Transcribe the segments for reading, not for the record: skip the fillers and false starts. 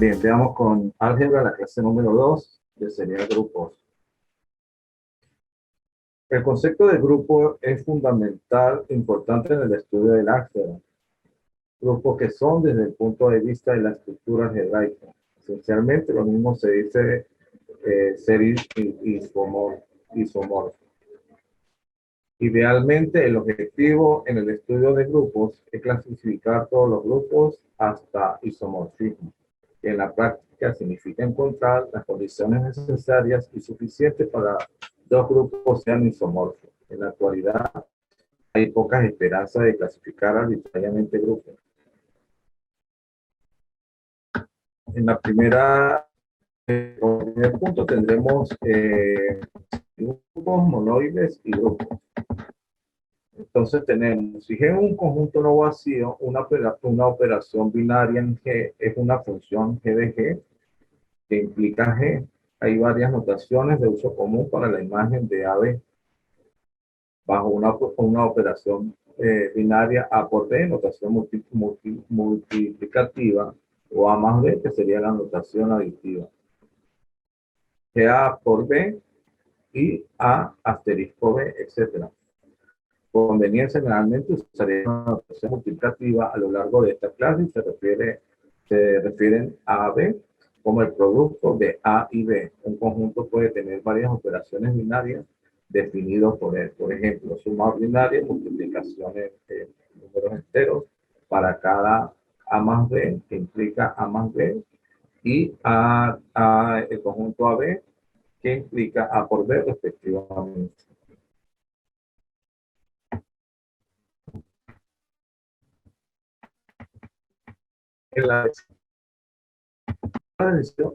Bien, veamos con álgebra la clase número 2 de serial grupos. El concepto de grupo es fundamental, importante en el estudio del álgebra. Grupos que son desde el punto de vista de la estructura algebraica. Esencialmente lo mismo se dice ser isomorfo. Idealmente, el objetivo en el estudio de grupos es clasificar todos los grupos hasta isomorfismo, que en la práctica significa encontrar las condiciones necesarias y suficientes para dos grupos sean isomorfos. En la actualidad, hay pocas esperanzas de clasificar arbitrariamente grupos. En el primer punto tendremos grupos, monoides y grupos. Entonces tenemos, si G es un conjunto no vacío, una operación binaria en G es una función G de G que implica G. Hay varias notaciones de uso común para la imagen de AB. Bajo una operación binaria A por B, notación multiplicativa, o A más B, que sería la notación aditiva. GA por B y A asterisco B, etc. Por conveniencia, generalmente usaré una notación multiplicativa a lo largo de esta clase y se refieren a B como el producto de A y B. Un conjunto puede tener varias operaciones binarias definidas por él. Por ejemplo, suma ordinaria, multiplicaciones de números enteros para cada A más B, que implica A más B, y el conjunto AB, que implica A por B respectivamente. En la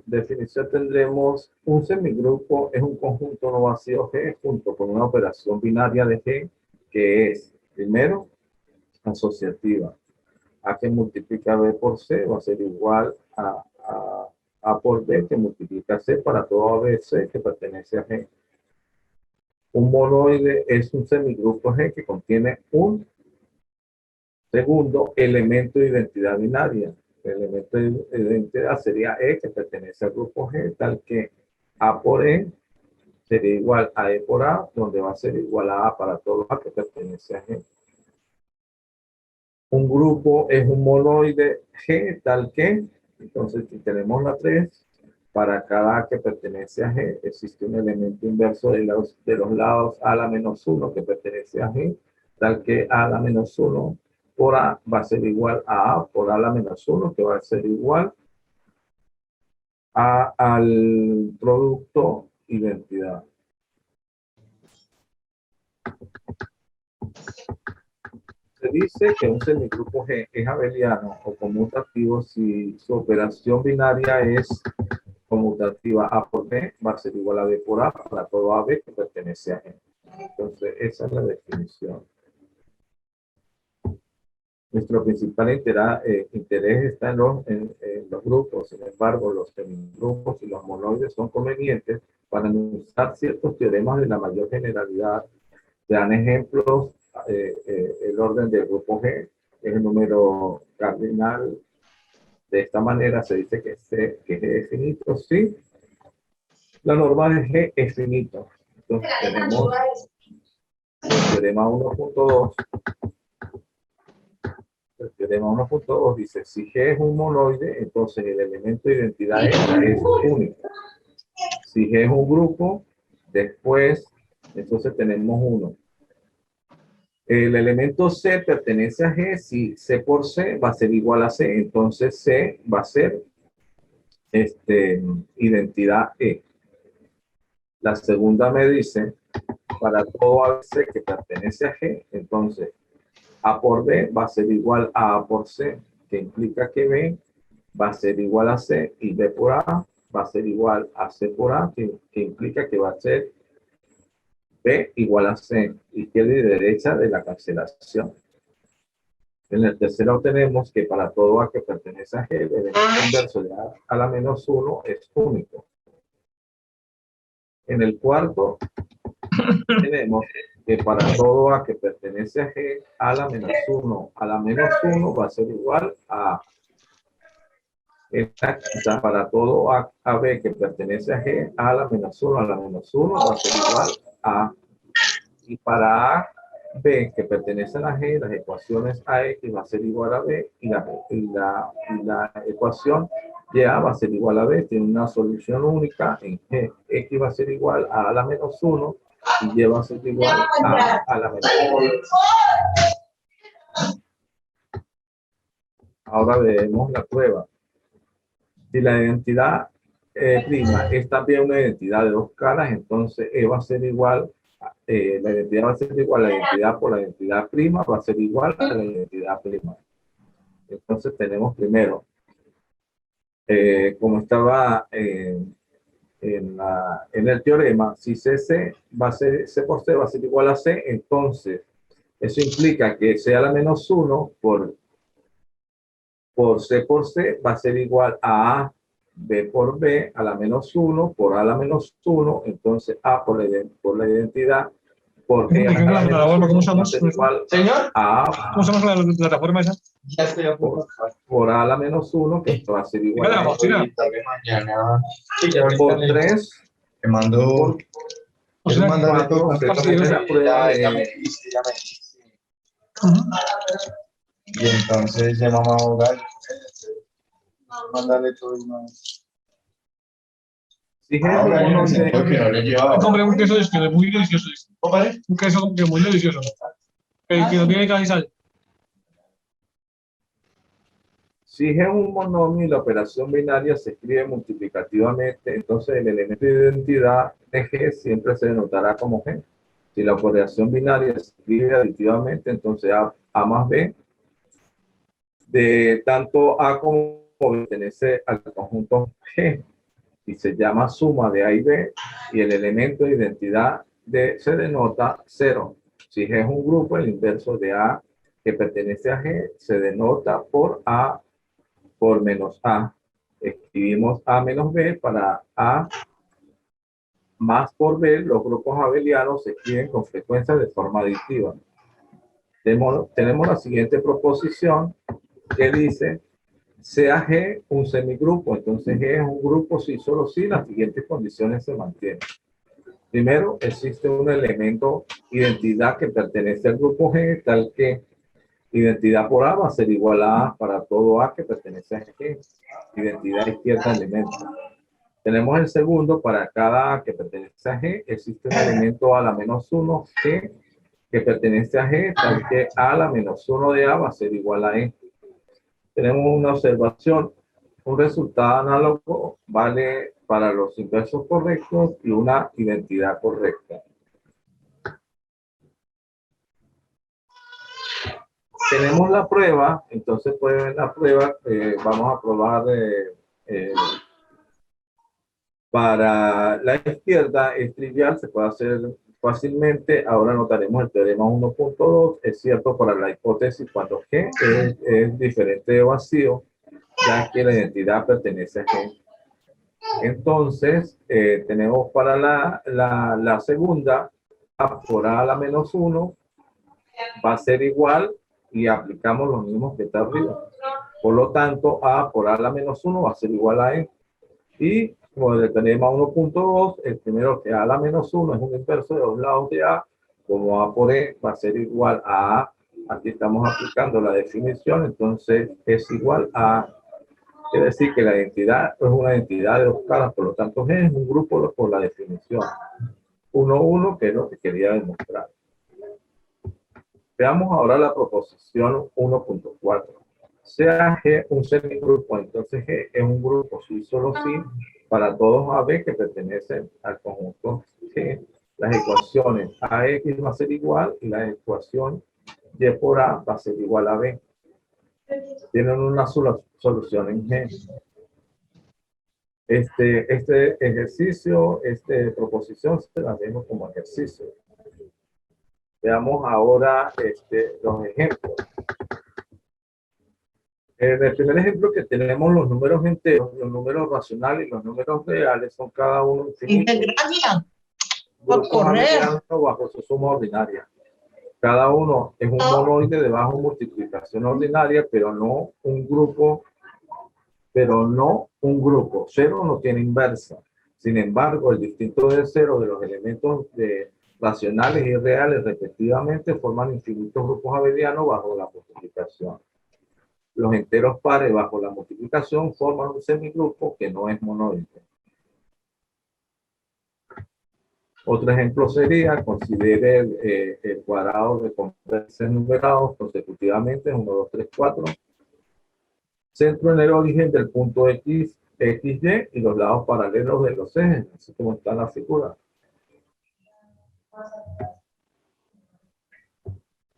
definición tendremos un semigrupo es un conjunto no vacío G junto con una operación binaria de G que es, primero, asociativa. A que multiplica B por C va a ser igual a por B que multiplica C para todo ABC que pertenece a G. Un monoide es un semigrupo G que contiene un segundo elemento de identidad binaria. El elemento de identidad sería E, que pertenece al grupo G, tal que A por E sería igual a E por A, donde va a ser igual a A para todo A que pertenece a G. Un grupo es un monoide G, tal que, entonces si tenemos la 3, para cada A que pertenece a G, existe un elemento inverso de los lados A a la menos 1 que pertenece a G, tal que A a la menos 1 por A va a ser igual a A por A a la menos 1, que va a ser igual al producto identidad. Se dice que un semigrupo G es abeliano o conmutativo si su operación binaria es conmutativa A por B, va a ser igual a B por A para todo AB que pertenece a G. Entonces, esa es la definición. Nuestro principal interés está en los grupos. Sin embargo, los semigrupos y los monoides son convenientes para anunciar ciertos teoremas de la mayor generalidad. Se dan ejemplos, el orden del grupo G es el número cardinal. De esta manera se dice que G es finito, sí. La norma de G es finito. Entonces tenemos el teorema 1.2. El teorema 1.2 dice, si G es un monoide, entonces el elemento de identidad es único. Si G es un grupo, después, entonces tenemos 1. El elemento C pertenece a G, si C por C va a ser igual a C, entonces C va a ser identidad E. La segunda me dice, para todo ABC que pertenece a G, entonces A por B va a ser igual a A por C, que implica que B va a ser igual a C, y B por A va a ser igual a C por A, que implica que va a ser B igual a C, izquierda y derecha de la cancelación. En el tercero tenemos que para todo A que pertenece a G, el elemento inverso de A a la menos 1 es único. En el cuarto tenemos que para todo A que pertenece a G, A a la menos 1 va a ser igual a Esta para todo a B que pertenece a G, A a la menos 1 a la menos 1 va a ser igual a. Y para A, B que pertenece a la G, las ecuaciones AX va a ser igual a B y la ecuación y A va a ser igual a B. Tiene una solución única en G. X va a ser igual a la menos 1 y Y va a ser igual a la menos 1. Ahora vemos la prueba. Si la identidad prima es también una identidad de dos caras, entonces E va a ser igual, la identidad va a ser igual a la identidad por la identidad prima, va a ser igual a la identidad prima. Entonces tenemos primero, como estaba en el teorema, si C va a ser, C por C va a ser igual a C, entonces eso implica que C a la menos 1 por C por C va a ser igual a B por B a la menos 1 por A a la menos 1, entonces A por la identidad por E a la menos 1 va a ser igual a ¿Cómo se llama la plataforma esa? Ya estoy a punto. por A a la menos 1, que va a ser igual a Mañana. Sí, ya ahorita por le 3 te mando. por O sea, Mándale todo completamente la prueba ya me de... dice, ya me dice. Y entonces ya vamos a jugar. Mándale todo y no. Si G es un monoide, Porque no le llevaba. compré un queso que es muy delicioso. ¿Vale? Un queso que es muy delicioso. El que no tiene casi sal. si G es un monomio y la operación binaria se escribe multiplicativamente, entonces el elemento de identidad de G siempre se denotará como G. Si la operación binaria se escribe aditivamente, entonces A más B, de tanto A como B pertenece al conjunto G y se llama suma de A y B, y el elemento de identidad se denota 0. Si G es un grupo, el inverso de A que pertenece a G se denota por A por menos A. Escribimos A menos B para A más por B. Los grupos abelianos se escriben con frecuencia de forma aditiva. Tenemos la siguiente proposición que dice sea G un semigrupo. Entonces G es un grupo si solo si las siguientes condiciones se mantienen. Primero, existe un elemento identidad que pertenece al grupo G, tal que identidad por A va a ser igual a A para todo A que pertenece a G. Identidad izquierda elemento. Tenemos el segundo, para cada A que pertenece a G, existe un elemento A la menos 1 G que pertenece a G, tal que A la menos 1 de A va a ser igual a E. Tenemos una observación, un resultado análogo vale para los inversos correctos y una identidad correcta. Tenemos la prueba, entonces pueden ver la prueba, vamos a probar para la izquierda, es trivial, se puede hacer fácilmente. Ahora anotaremos el teorema 1.2, es cierto para la hipótesis cuando G es diferente de vacío, ya que la identidad pertenece a G. Entonces, tenemos para la segunda, A por A a la menos 1 va a ser igual y aplicamos los mismos que está arriba. Por lo tanto, A por A a la menos 1 va a ser igual a E. Y como el teorema 1.2, el primero que A a la menos 1 es un inverso de dos lados de A, como A por E va a ser igual a A. Aquí estamos aplicando la definición, entonces es igual a... Quiere decir que la identidad es una identidad de dos caras, por lo tanto G es un grupo por la definición. 1,1, que es lo que quería demostrar. Veamos ahora la proposición 1.4. Sea G un semigrupo, entonces G es un grupo sí, solo sí, para todos AB que pertenecen al conjunto G. Las ecuaciones AX va a ser igual y la ecuación Y por A va a ser igual a B. Tienen una sola solución en G. Este ejercicio, esta proposición se la dejo como ejercicio. Veamos ahora los ejemplos. En el primer ejemplo que tenemos los números enteros, los números racionales y los números reales son cada uno infinitos. Grupos abelianos bajo su suma ordinaria. Cada uno es un monoide de bajo multiplicación ordinaria, pero no un grupo pero no un grupo. Cero no tiene inversa. Sin embargo, el distinto de cero de los elementos racionales y reales respectivamente forman infinitos grupos abelianos bajo la multiplicación. Los enteros pares bajo la multiplicación forman un semigrupo que no es monoide. Otro ejemplo sería, considere el cuadrado de componentes numerados consecutivamente, 1, 2, 3, 4, centro en el origen del punto X, XY y los lados paralelos de los ejes, así como está en la figura.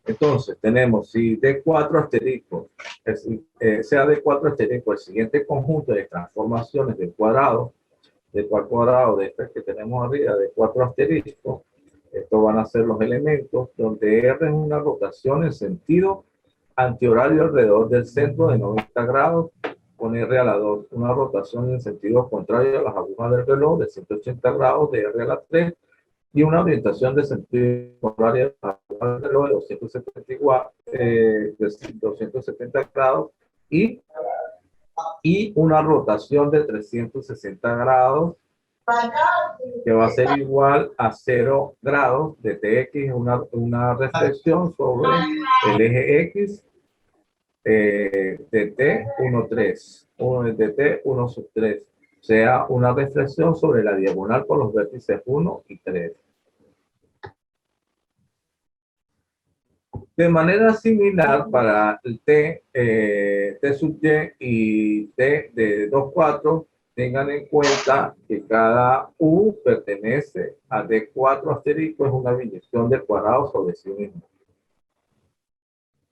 Entonces, tenemos si D4 asterisco, sea D4 asterisco el siguiente conjunto de transformaciones del cuadrado de este que tenemos arriba, de 4 asteriscos, estos van a ser los elementos donde R es una rotación en sentido antihorario alrededor del centro de 90 grados, con R a la 2, una rotación en sentido contrario a las agujas del reloj de 180 grados de R a la 3, y una orientación de sentido contrario a las agujas del reloj de 270 grados, y una rotación de 360 grados que va a ser igual a 0 grados de TX, una reflexión sobre el eje X de T 1,3, de T 1 sub 3, o sea, una reflexión sobre la diagonal por los vértices 1 y 3. De manera similar para el T sub Y y T de 2,4, tengan en cuenta que cada U pertenece a D4 asterisco, es una biyección del cuadrado sobre sí mismo.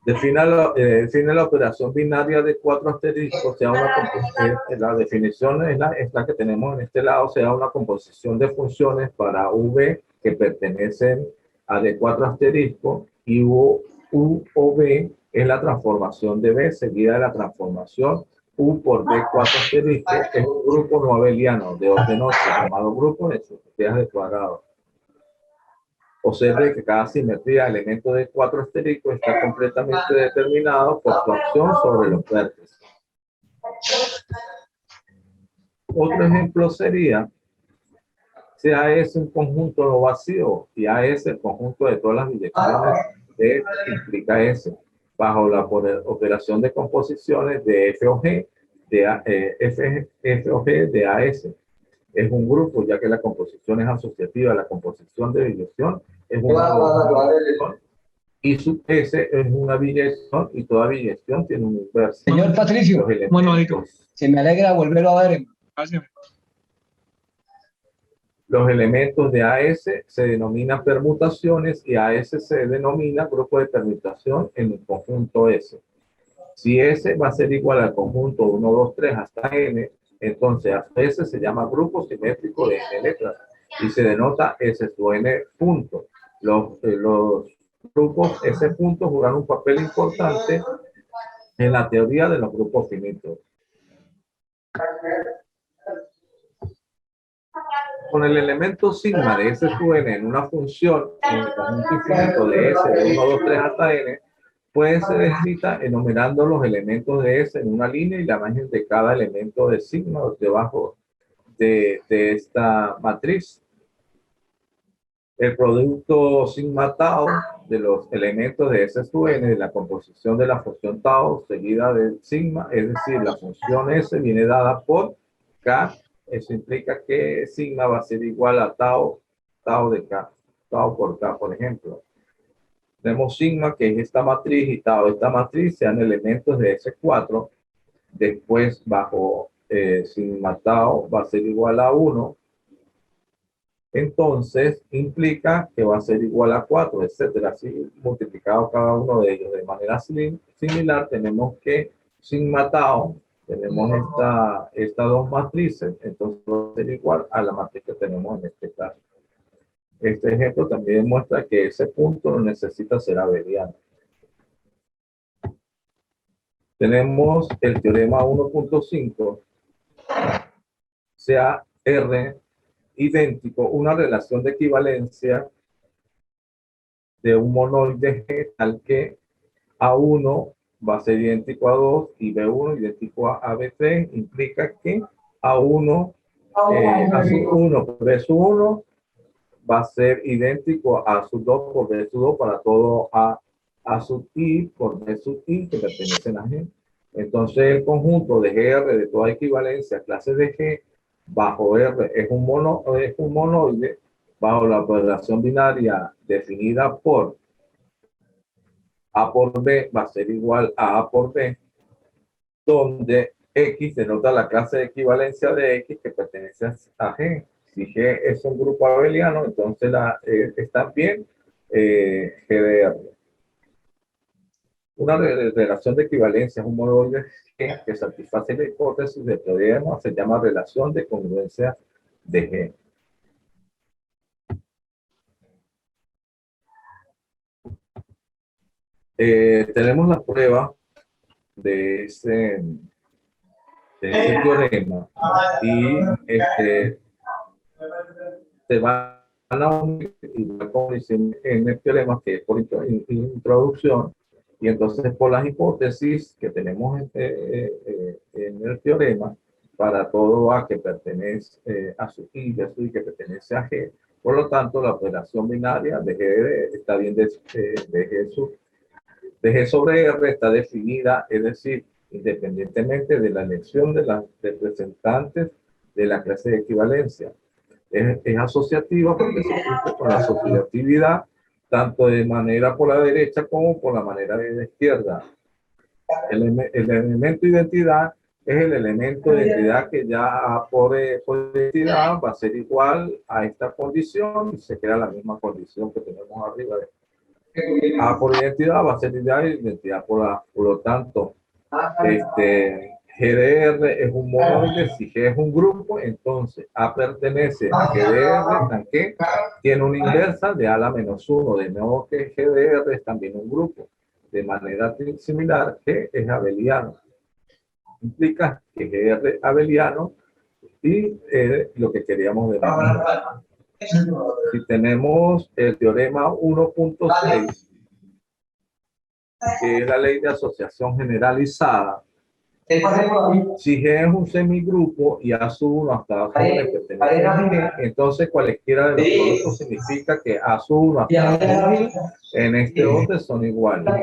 Define la operación binaria de 4 asteriscos, sea una la definición es la que tenemos en este lado, sea una composición de funciones para V que pertenecen a D4 asterisco, y U o V es la transformación de B seguida de la transformación U por D4 asterisco, que es un grupo no abeliano de orden 8 llamado grupo de simetrías de cuadrado. Observe que cada simetría de elemento de 4 asterisco está completamente determinado por su acción sobre los vértices. Otro ejemplo sería, si A es un conjunto no vacío y A es el conjunto de todas las biyecciones de implica S, bajo la operación de composiciones de F o G de AS. Es un grupo, ya que la composición es asociativa. La composición de biyección es una biyección, y su S es una biyección, y toda biyección tiene un inverso. Señor Patricio, bueno, marico, se me alegra volverlo a ver. gracias. Los elementos de AS se denominan permutaciones y AS se denomina grupo de permutación en el conjunto S. Si S va a ser igual al conjunto 1, 2, 3 hasta N, entonces S se llama grupo simétrico de N letras y se denota S sub N punto. Los grupos S puntos juegan un papel importante en la teoría de los grupos finitos. Con el elemento sigma de S sub N en una función en el conjunto infinito de S de 1, 2, 3 hasta N, puede ser escrita enumerando los elementos de S en una línea y la imagen de cada elemento de sigma debajo de esta matriz. El producto sigma tau de los elementos de S sub N de la composición de la función tau seguida del sigma, es decir, la función S viene dada por K. Eso implica que sigma va a ser igual a tau de K, tau por K, por ejemplo. Tenemos sigma, que es esta matriz, y tau, esta matriz, sean elementos de S4. Después, bajo sigma tau va a ser igual a 1. Entonces, implica que va a ser igual a 4, etcétera. Así, multiplicado cada uno de ellos. De manera similar, tenemos que sigma tau, tenemos estas dos matrices, entonces va a ser igual a la matriz que tenemos en este caso. Este ejemplo también demuestra que ese punto no necesita ser abeliano. Tenemos el teorema 1.5, sea R idéntico, una relación de equivalencia de un monoide G tal que A1 va a ser idéntico a 2 y B1 idéntico a B3, implica que A1, A sub 1 por B sub 1 va a ser idéntico a sub 2 por B sub 2 para todo A sub I por B sub I que pertenecen a G. Entonces el conjunto de GR de toda equivalencia clase de G bajo R es un monoide bajo la operación binaria definida por A por B va a ser igual a A por B, donde X denota la clase de equivalencia de X que pertenece a G. Si G es un grupo abeliano, entonces está bien G de R. Una relación de equivalencia es un monoide G que satisface la hipótesis del teorema, se llama relación de congruencia de G. Tenemos la prueba de ese teorema y se van a unir, igual como dicen en el teorema, que es por introducción, y entonces por las hipótesis que tenemos en el teorema, para todo A que pertenece a su I, de su I que pertenece a G, por lo tanto la operación binaria de G está bien de G sobre R está definida, es decir, independientemente de la elección de las representantes de la clase de equivalencia. Es asociativa porque se cumple con la asociatividad tanto de manera por la derecha como por la manera de la izquierda. El elemento identidad es el elemento de identidad que ya por identidad va a ser igual a esta condición y se crea la misma condición que tenemos arriba. A por identidad va a ser identidad por lo tanto, GDR es un monoide. Si G es un grupo, entonces A pertenece a GDR, tan que tiene una inversa de A a la menos 1, de modo que GDR es también un grupo. De manera similar, G es abeliano. Implica que GR es abeliano y lo que queríamos demostrar. Si tenemos el teorema 1.6, que es la ley de asociación generalizada, si G es un semigrupo y A sub 1 hasta A sub N pertenece a G, entonces cualesquiera de los productos significa que A sub 1 hasta A sub N en este orden son iguales.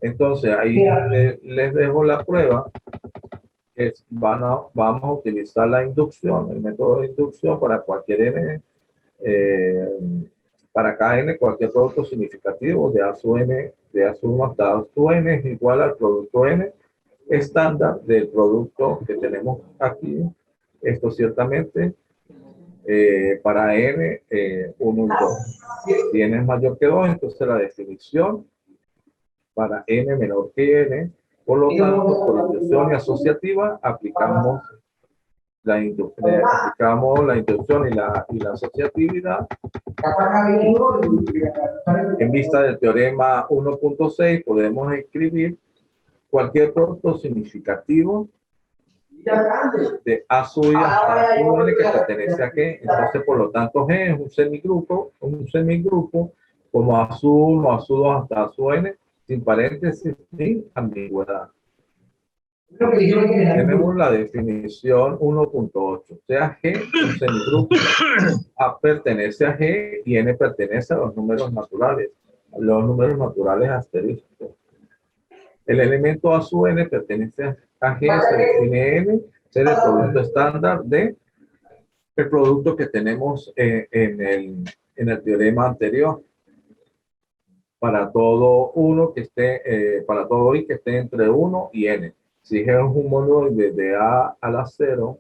Entonces ahí les dejo la prueba. Vamos a utilizar la inducción, el método de inducción para cualquier N, para cada N, cualquier producto significativo de A sub N, de A sub 1 hasta A sub N es igual al producto N estándar del producto que tenemos aquí. Esto ciertamente para N 1 y 2. Si N es mayor que 2, entonces la definición para N menor que N. Por lo tanto, por inducción y asociativa, aplicamos la inducción y la asociatividad. En vista del teorema 1.6, podemos escribir cualquier producto significativo de A sub I hasta A sub N que pertenece a G. Entonces, por lo tanto, G es un semigrupo como A sub 1, A sub 2 hasta A sub N, sin paréntesis, sin ambigüedad. Tenemos la definición 1.8. O sea, G es un semigrupo, A pertenece a G y N pertenece a los números naturales asterísticos. El elemento A sub N pertenece a G, se define N, ser el producto estándar de el producto que tenemos en el teorema anterior. Para todo para todo I que esté entre 1 y N. Si G es un monoide de A a la 0,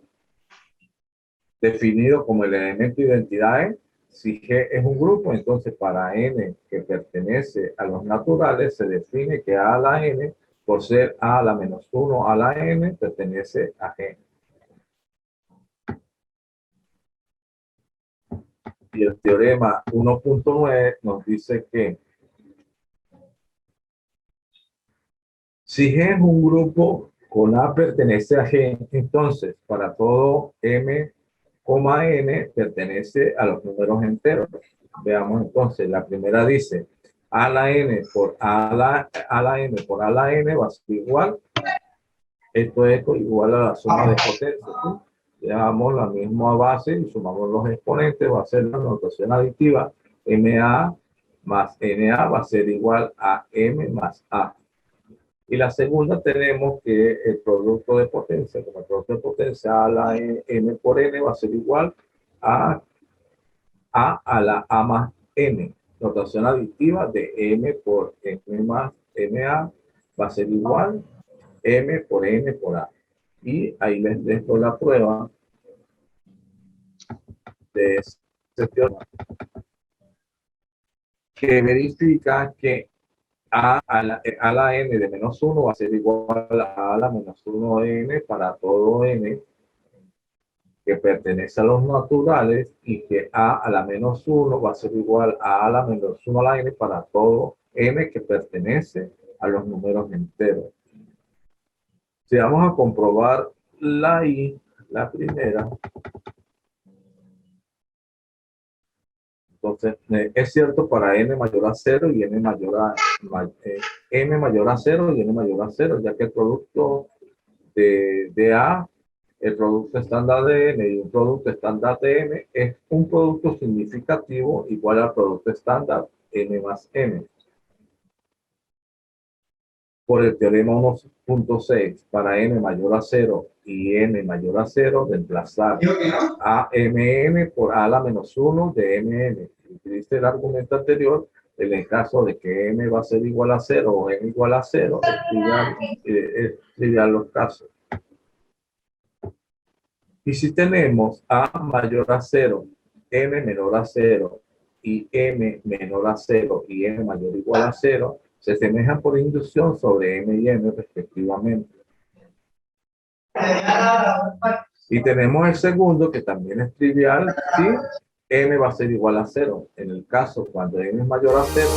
definido como el elemento identidad E, si G es un grupo, entonces para N que pertenece a los naturales, se define que A a la N, por ser A a la menos 1 a la N, pertenece a G. Y el teorema 1.9 nos dice que si G es un grupo con A pertenece a G, entonces para todo M, N pertenece a los números enteros. Veamos entonces, la primera dice A a la n por a la m por a la n va a ser igual. Esto es igual a la suma de potencia. ¿Sí? Llevamos la misma base y sumamos los exponentes, va a ser la notación aditiva. MA más NA va a ser igual a M más A. Y la segunda tenemos que el producto de potencia, como el producto de potencia a la M por N va a ser igual a la A más N. Notación aditiva de M por M más NA va a ser igual M por N por A. Y ahí les dejo la prueba de este teorema que verifica que a la n de menos 1 va a ser igual a la menos 1 n para todo n que pertenece a los naturales y que a la menos 1 va a ser igual a la menos 1 a la n para todo n que pertenece a los números enteros. Si vamos a comprobar la primera, entonces es cierto para n mayor a 0 y n mayor a m mayor a 0 y n mayor a 0, ya que el producto de A, el producto estándar de n y un producto estándar de m es un producto significativo igual al producto estándar n más m. Por el teorema 1.6, para n mayor a 0 y n mayor a 0, reemplazar a mn por a la menos 1 de mn. Utilice el argumento anterior, en el caso de que m va a ser igual a 0 o n igual a 0, estudiar los casos. Y si tenemos a mayor a 0, m menor a 0 y m menor a 0 y n mayor o igual a 0, se asemejan por inducción sobre m y n respectivamente. Y tenemos el segundo, que también es trivial, si m va a ser igual a 0. En el caso cuando n es mayor a 0,